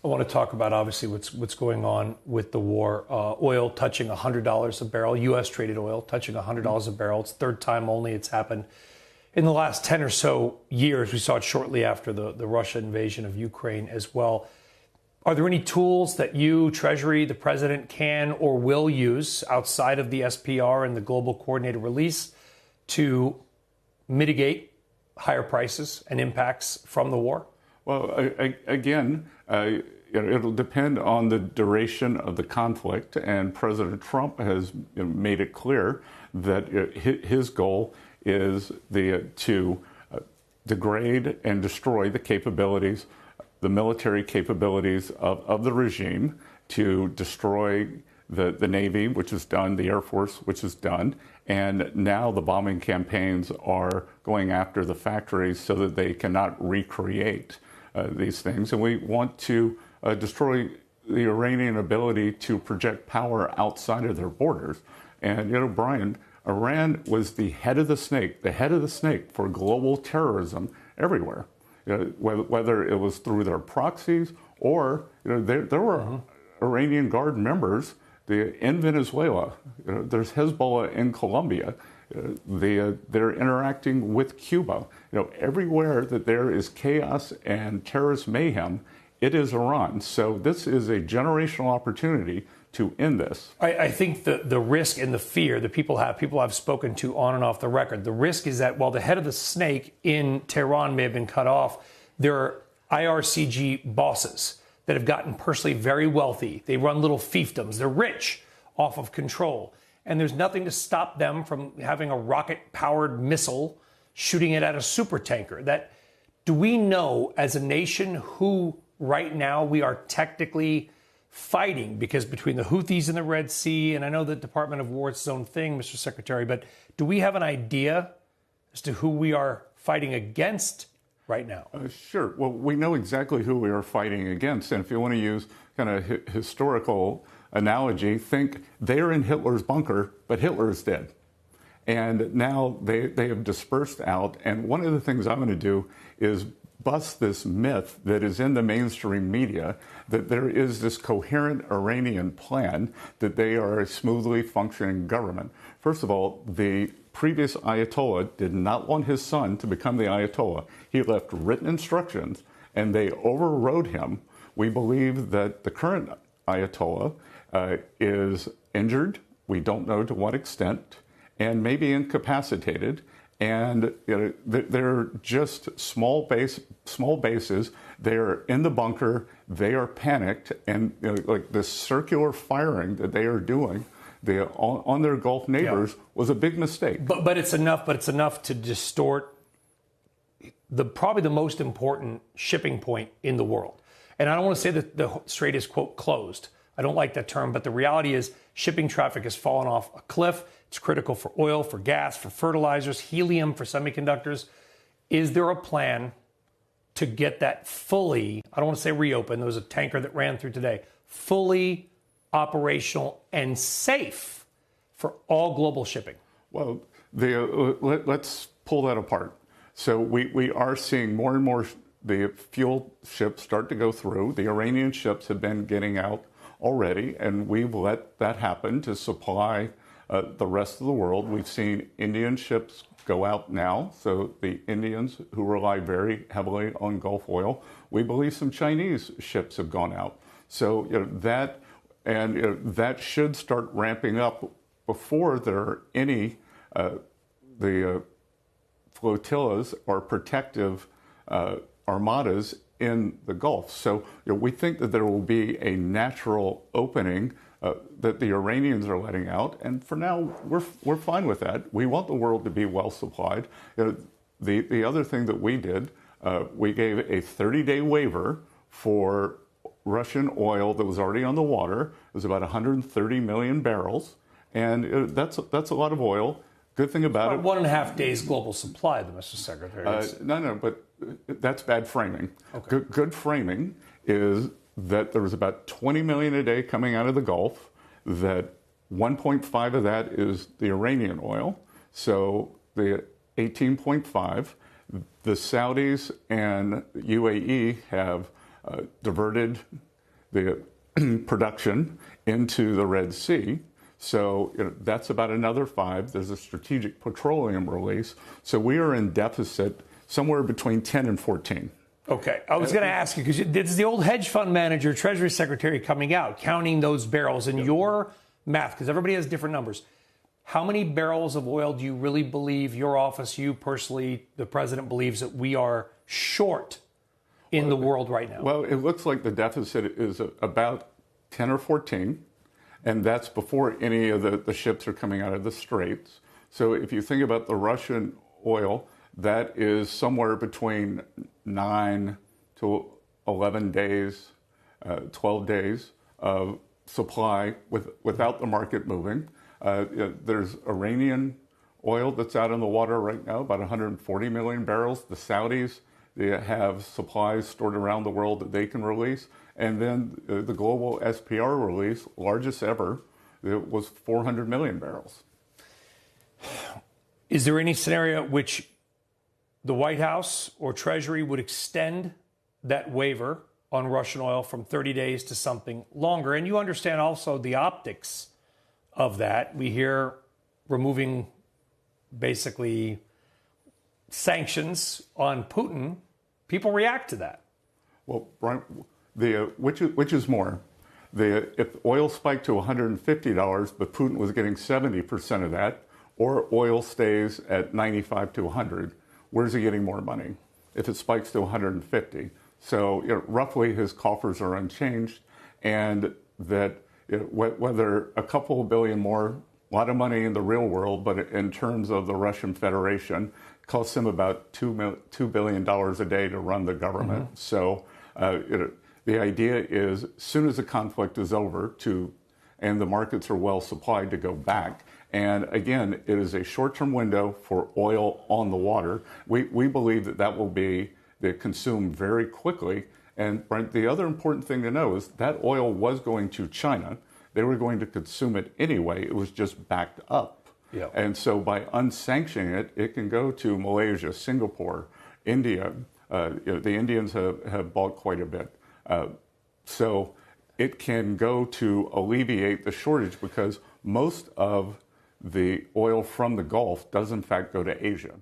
I want to talk about, obviously, what's going on with the war. Oil touching $100 a barrel, U.S. traded oil touching $100 a barrel. It's the third time only it's happened in the last 10 or so years. We saw it shortly after the Russia invasion of Ukraine as well. Are there any tools that you, Treasury, the president can or will use outside of the SPR and the global coordinated release to mitigate higher prices and impacts from the war? Well, again, it'll depend on the duration of the conflict, and President Trump has made it clear that his goal is to degrade and destroy the capabilities, the military capabilities of the regime, to destroy the Navy, which is done, the Air Force, which is done, and now the bombing campaigns are going after the factories so that they cannot recreate these things. And we want to destroy the Iranian ability to project power outside of their borders. And, Brian, Iran was the head of the snake for global terrorism everywhere. Whether it was through their proxies or, there were Iranian Guard members in Venezuela. There's Hezbollah in Colombia. They're interacting with Cuba. Everywhere that there is chaos and terrorist mayhem, it is Iran. So this is a generational opportunity to end this. I think the risk and the fear that people I've spoken to on and off the record, the risk is that while the head of the snake in Tehran may have been cut off, there are IRCG bosses that have gotten personally very wealthy. They run little fiefdoms. They're rich off of control. And there's nothing to stop them from having a rocket-powered missile shooting it at a supertanker. Do we know as a nation who right now we are technically fighting? Because between the Houthis in the Red Sea, and I know the Department of War is its own thing, Mr. Secretary, but do we have an idea as to who we are fighting against right now? Sure. Well, we know exactly who we are fighting against. And if you want to use kind of historical analogy, think they're in Hitler's bunker, but Hitler is dead. And now they have dispersed out. And one of the things I'm going to do is bust this myth that is in the mainstream media that there is this coherent Iranian plan, that they are a smoothly functioning government. First of all, the previous Ayatollah did not want his son to become the Ayatollah. He left written instructions and they overrode him. We believe that the current Ayatollah is injured. We don't know to what extent, and maybe incapacitated. And they're just small bases. They're in the bunker. They are panicked, and like this circular firing that they are doing on their Gulf neighbors was a big mistake. But it's enough. But it's enough to distort probably the most important shipping point in the world. And I don't want to say that the strait is, quote, closed. I don't like that term, but the reality is shipping traffic has fallen off a cliff. It's critical for oil, for gas, for fertilizers, helium, for semiconductors. Is there a plan to get that fully, I don't want to say reopen, there was a tanker that ran through today, fully operational and safe for all global shipping? Well, let's pull that apart. So we are seeing more and more the fuel ships start to go through. The Iranian ships have been getting out already, and we've let that happen to supply the rest of the world. We've seen Indian ships go out now, so the Indians who rely very heavily on Gulf oil. We believe some Chinese ships have gone out. So that should start ramping up before there are any the flotillas or protective armadas in the Gulf. So we think that there will be a natural opening that the Iranians are letting out, and for now we're fine with that. We want the world to be well supplied. The other thing that we did, we gave a 30-day waiver for Russian oil that was already on the water. It was about 130 million barrels, and that's a lot of oil. Good thing about it, 1.5 days global supply, Mr. Secretary. No, but that's bad framing. Okay. Good framing is that there was about 20 million a day coming out of the Gulf, that 1.5 of that is the Iranian oil, so the 18.5. The Saudis and UAE have diverted the production into the Red Sea. So that's about another 5. There's a strategic petroleum release. So we are in deficit somewhere between 10 and 14. Okay. I was going to ask you, because this is the old hedge fund manager, Treasury Secretary coming out, counting those barrels. In your math, because everybody has different numbers, how many barrels of oil do you really believe, your office, you personally, the president, believes that we are short in the world right now? Well, it looks like the deficit is about 10 or 14, and that's before any of the ships are coming out of the straits. So if you think about the Russian oil, that is somewhere between 9 to 11 days, 12 days of supply without the market moving. There's Iranian oil that's out in the water right now, about 140 million barrels. The Saudis, they have supplies stored around the world that they can release. And then the global SPR release, largest ever, it was 400 million barrels. Is there any scenario which the White House or Treasury would extend that waiver on Russian oil from 30 days to something longer? And you understand also the optics of that. We hear removing basically sanctions on Putin. People react to that. Well, Brian, which is more? If oil spiked to $150, but Putin was getting 70% of that, or oil stays at 95 to 100, where's he getting more money? If it spikes to 150. So roughly his coffers are unchanged, and that whether a couple of billion more, a lot of money in the real world, but in terms of the Russian Federation, costs him about $2 billion a day to run the government. Mm-hmm. So the idea is, as soon as the conflict is over, and the markets are well supplied, to go back. And again, it is a short-term window for oil on the water. We believe that will be consumed very quickly. And Brent, the other important thing to know is that oil was going to China. They were going to consume it anyway. It was just backed up. Yeah. And so by unsanctioning it, it can go to Malaysia, Singapore, India. The Indians have bought quite a bit. So it can go to alleviate the shortage, because most of the oil from the Gulf does in fact go to Asia.